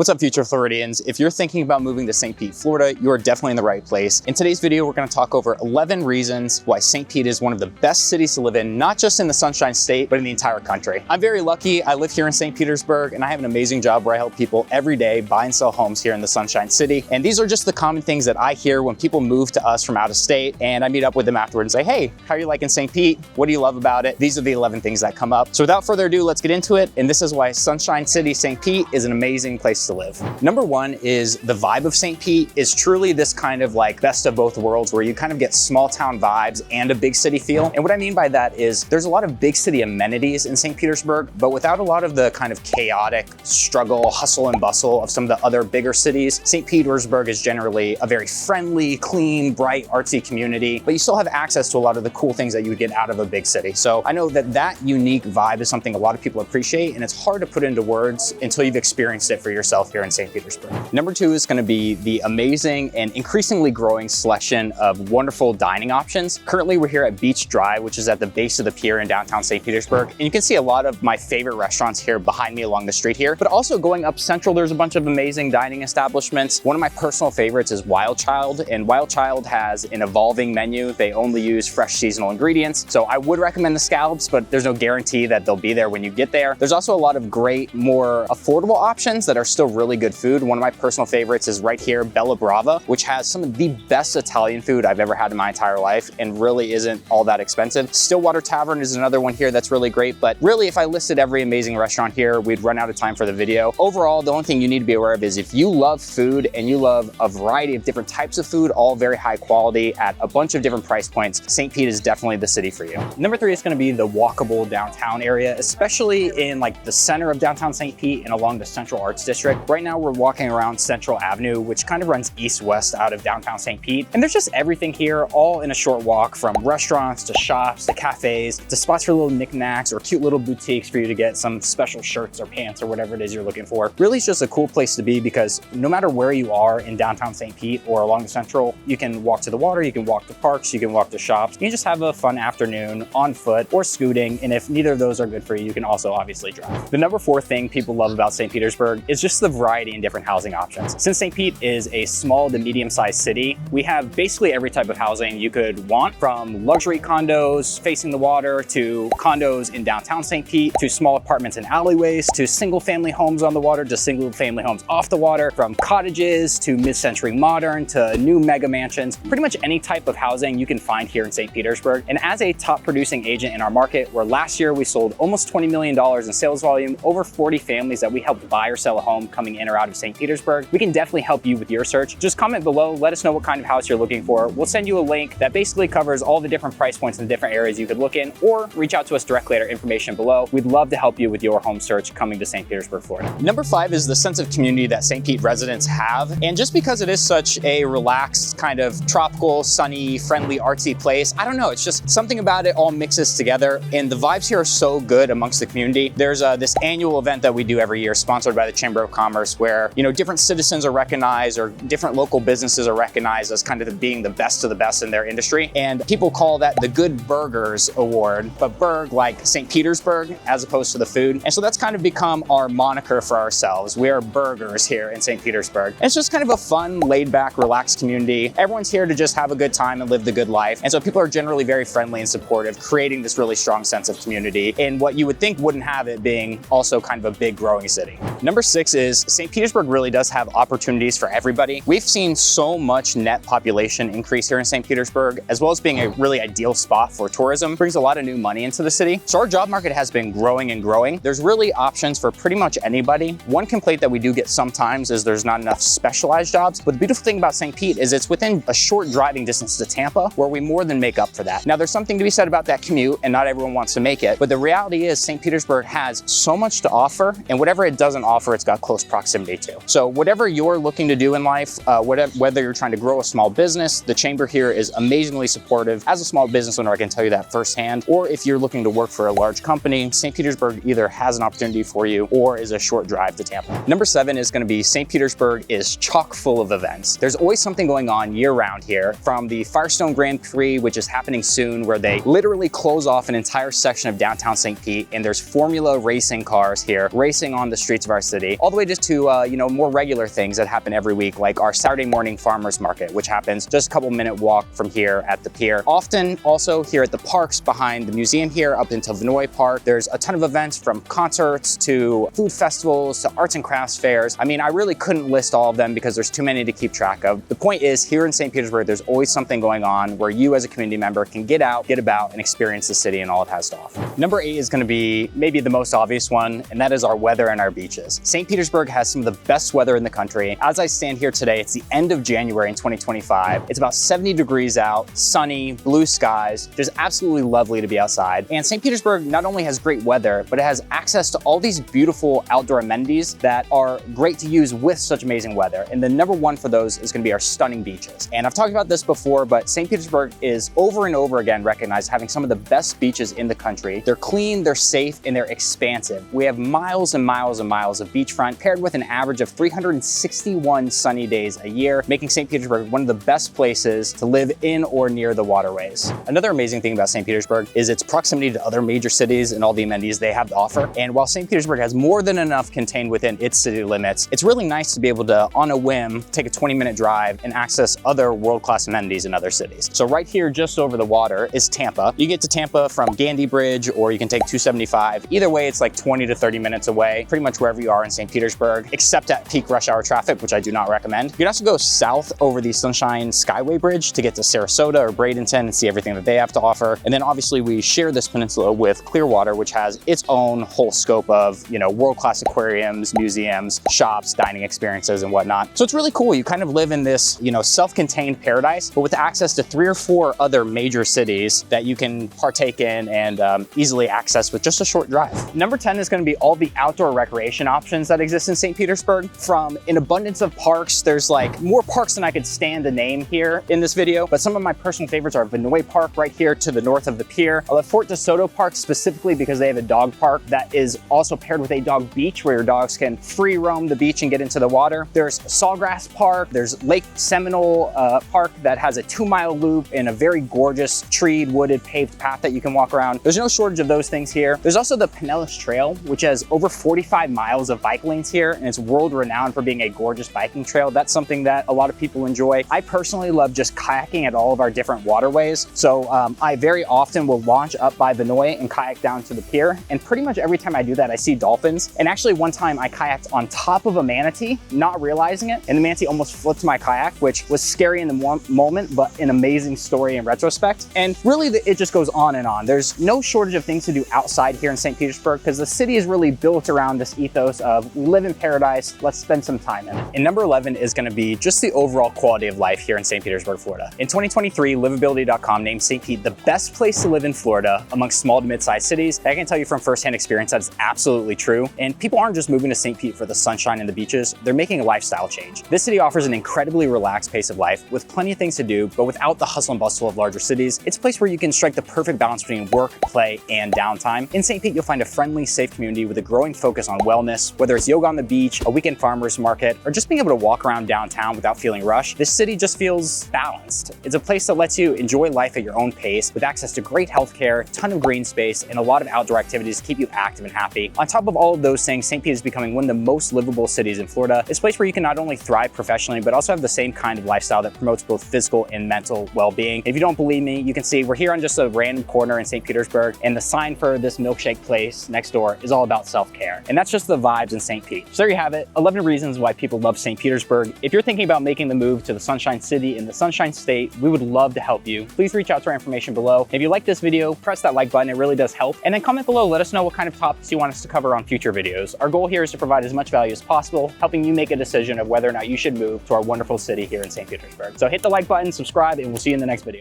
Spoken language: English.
What's up, future Floridians? If you're thinking about moving to St. Pete, Florida, you are definitely in the right place. In today's video, we're going to talk over 11 reasons why St. Pete is one of the best cities to live in, not just in the Sunshine State, but in the entire country. I'm very lucky. I live here in St. Petersburg, and I have an amazing job where I help people every day buy and sell homes here in the Sunshine City. And these are just the common things that I hear when people move to us from out of state, and I meet up with them afterward and say, hey, how are you liking St. Pete? What do you love about it? These are the 11 things that come up. So without further ado, let's get into it. And this is why Sunshine City, St. Pete is an amazing place to live. Number one is the vibe of St. Pete is truly this kind of like best of both worlds where you kind of get small town vibes and a big city feel. And what I mean by that is there's a lot of big city amenities in St. Petersburg, but without a lot of the kind of chaotic struggle, hustle and bustle of some of the other bigger cities. St. Petersburg is generally a very friendly, clean, bright, artsy community, but you still have access to a lot of the cool things that you would get out of a big city. So I know that that unique vibe is something a lot of people appreciate, and it's hard to put into words until you've experienced it for yourself here in St. Petersburg. Number two is going to be the amazing and increasingly growing selection of wonderful dining options. Currently, we're here at Beach Drive, which is at the base of the pier in downtown St. Petersburg. And you can see a lot of my favorite restaurants here behind me along the street here, but also going up central, there's a bunch of amazing dining establishments. One of my personal favorites is Wild Child, and Wild Child has an evolving menu. They only use fresh seasonal ingredients. So I would recommend the scallops, but there's no guarantee that they'll be there when you get there. There's also a lot of great, more affordable options that are still really good food. One of my personal favorites is right here, Bella Brava, which has some of the best Italian food I've ever had in my entire life and really isn't all that expensive. Stillwater Tavern is another one here that's really great, but really if I listed every amazing restaurant here, we'd run out of time for the video. Overall, the only thing you need to be aware of is if you love food and you love a variety of different types of food, all very high quality at a bunch of different price points, St. Pete is definitely the city for you. Number three is going to be the walkable downtown area, especially in like the center of downtown St. Pete and along the Central Arts District. Right now we're walking around Central Avenue, which kind of runs east-west out of downtown St. Pete. And there's just everything here, all in a short walk, from restaurants to shops to cafes to spots for little knickknacks or cute little boutiques for you to get some special shirts or pants or whatever it is you're looking for. Really, it's just a cool place to be because no matter where you are in downtown St. Pete or along the Central, you can walk to the water, you can walk to parks, you can walk to shops. You can just have a fun afternoon on foot or scooting. And if neither of those are good for you, you can also obviously drive. The number four thing people love about St. Petersburg is just the variety in different housing options. Since St. Pete is a small to medium-sized city, we have basically every type of housing you could want, from luxury condos facing the water to condos in downtown St. Pete to small apartments and alleyways to single-family homes on the water to single-family homes off the water, from cottages to mid-century modern to new mega mansions. Pretty much any type of housing you can find here in St. Petersburg. And as a top producing agent in our market, where last year we sold almost $20 million in sales volume, over 40 families that we helped buy or sell a home coming in or out of St. Petersburg, we can definitely help you with your search. Just comment below, let us know what kind of house you're looking for. We'll send you a link that basically covers all the different price points in the different areas you could look in, or reach out to us directly at our information below. We'd love to help you with your home search coming to St. Petersburg, Florida. Number five is the sense of community that St. Pete residents have. And just because it is such a relaxed, kind of tropical, sunny, friendly, artsy place, I don't know, it's just something about it all mixes together. And the vibes here are so good amongst the community. There's this annual event that we do every year sponsored by the Chamber of Commerce where, you know, different citizens are recognized or different local businesses are recognized as kind of being the best of the best in their industry. And people call that the Good Burgers Award, but Berg like St. Petersburg as opposed to the food. And so that's kind of become our moniker for ourselves. We are burgers here in St. Petersburg. And it's just kind of a fun, laid back, relaxed community. Everyone's here to just have a good time and live the good life. And so people are generally very friendly and supportive, creating this really strong sense of community in what you would think wouldn't have it being also kind of a big growing city. Number six is St. Petersburg really does have opportunities for everybody. We've seen so much net population increase here in St. Petersburg, as well as being a really ideal spot for tourism. Brings a lot of new money into the city. So our job market has been growing and growing. There's really options for pretty much anybody. One complaint that we do get sometimes is there's not enough specialized jobs, but the beautiful thing about St. Pete is it's within a short driving distance to Tampa, where we more than make up for that. Now there's something to be said about that commute, and not everyone wants to make it, but the reality is St. Petersburg has so much to offer, and whatever it doesn't offer, it's got close proximity to. So whatever you're looking to do in life, whether you're trying to grow a small business, the Chamber here is amazingly supportive. As a small business owner, I can tell you that firsthand. Or if you're looking to work for a large company, St. Petersburg either has an opportunity for you or is a short drive to Tampa. Number seven is going to be St. Petersburg is chock full of events. There's always something going on year round here, from the Firestone Grand Prix, which is happening soon, where they literally close off an entire section of downtown St. Pete, and there's Formula racing cars here racing on the streets of our city, all the way to related to, more regular things that happen every week, like our Saturday morning farmers market, which happens just a couple minute walk from here at the pier. Often also here at the parks behind the museum here up into Vinoy Park, there's a ton of events from concerts to food festivals to arts and crafts fairs. I mean, I really couldn't list all of them because there's too many to keep track of. The point is, here in St. Petersburg, there's always something going on where you as a community member can get out, get about, and experience the city and all it has to offer. Number 8 is going to be maybe the most obvious one, and that is our weather and our beaches. St. Petersburg has some of the best weather in the country. As I stand here today, it's the end of January in 2025. It's about 70 degrees out, sunny, blue skies, just absolutely lovely to be outside. And St. Petersburg not only has great weather, but it has access to all these beautiful outdoor amenities that are great to use with such amazing weather. And the number one for those is going to be our stunning beaches. And I've talked about this before, but St. Petersburg is over and over again recognized having some of the best beaches in the country. They're clean, they're safe, and they're expansive. We have miles and miles and miles of beachfront paired with an average of 361 sunny days a year, making St. Petersburg one of the best places to live in or near the waterways. Another amazing thing about St. Petersburg is its proximity to other major cities and all the amenities they have to offer. And while St. Petersburg has more than enough contained within its city limits, it's really nice to be able to, on a whim, take a 20-minute drive and access other world-class amenities in other cities. So right here, just over the water, is Tampa. You get to Tampa from Gandy Bridge, or you can take 275. Either way, it's like 20 to 30 minutes away, pretty much wherever you are in St. Petersburg, except at peak rush hour traffic, which I do not recommend. You can also go south over the Sunshine Skyway Bridge to get to Sarasota or Bradenton and see everything that they have to offer. And then obviously we share this peninsula with Clearwater, which has its own whole scope of, world-class aquariums, museums, shops, dining experiences, and whatnot. So it's really cool. You kind of live in this, self-contained paradise, but with access to 3 or 4 other major cities that you can partake in and easily access with just a short drive. Number 10 is going to be all the outdoor recreation options that exist in St. Petersburg. From an abundance of parks, there's like more parks than I could stand to name here in this video, but some of my personal favorites are Vinoy Park right here to the north of the pier. I love Fort DeSoto Park specifically because they have a dog park that is also paired with a dog beach where your dogs can free roam the beach and get into the water. There's Sawgrass Park, there's Lake Seminole Park that has a 2-mile loop and a very gorgeous treed, wooded, paved path that you can walk around. There's no shortage of those things here. There's also the Pinellas Trail, which has over 45 miles of bike lanes here, and it's world renowned for being a gorgeous biking trail. That's something that a lot of people enjoy. I personally love just kayaking at all of our different waterways. So I very often will launch up by Vinoy and kayak down to the pier. And pretty much every time I do that, I see dolphins. And actually one time I kayaked on top of a manatee, not realizing it. And the manatee almost flipped my kayak, which was scary in the moment, but an amazing story in retrospect. And really it just goes on and on. There's no shortage of things to do outside here in St. Petersburg because the city is really built around this ethos of we live in paradise, let's spend some time in it. And number 11 is going to be just the overall quality of life here in St. Petersburg, Florida. In 2023, livability.com named St. Pete the best place to live in Florida amongst small to mid-sized cities. I can tell you from firsthand experience that is absolutely true. And people aren't just moving to St. Pete for the sunshine and the beaches, they're making a lifestyle change. This city offers an incredibly relaxed pace of life with plenty of things to do, but without the hustle and bustle of larger cities. It's a place where you can strike the perfect balance between work, play, and downtime. In St. Pete, you'll find a friendly, safe community with a growing focus on wellness, whether it's yoga on the beach, a weekend farmer's market, or just being able to walk around downtown without feeling rushed. This city just feels balanced. It's a place that lets you enjoy life at your own pace with access to great healthcare, ton of green space, and a lot of outdoor activities to keep you active and happy. On top of all of those things, St. Pete is becoming one of the most livable cities in Florida. It's a place where you can not only thrive professionally, but also have the same kind of lifestyle that promotes both physical and mental well-being. If you don't believe me, you can see we're here on just a random corner in St. Petersburg, and the sign for this milkshake place next door is all about self-care. And that's just the vibes in St. Pete. So there you have it, 11 reasons why people love St. Petersburg. If you're thinking about making the move to the Sunshine City in the Sunshine State, we would love to help you. Please reach out to our information below. If you like this video, press that like button, it really does help. And then comment below, let us know what kind of topics you want us to cover on future videos. Our goal here is to provide as much value as possible, helping you make a decision of whether or not you should move to our wonderful city here in St. Petersburg. So hit the like button, subscribe, and we'll see you in the next video.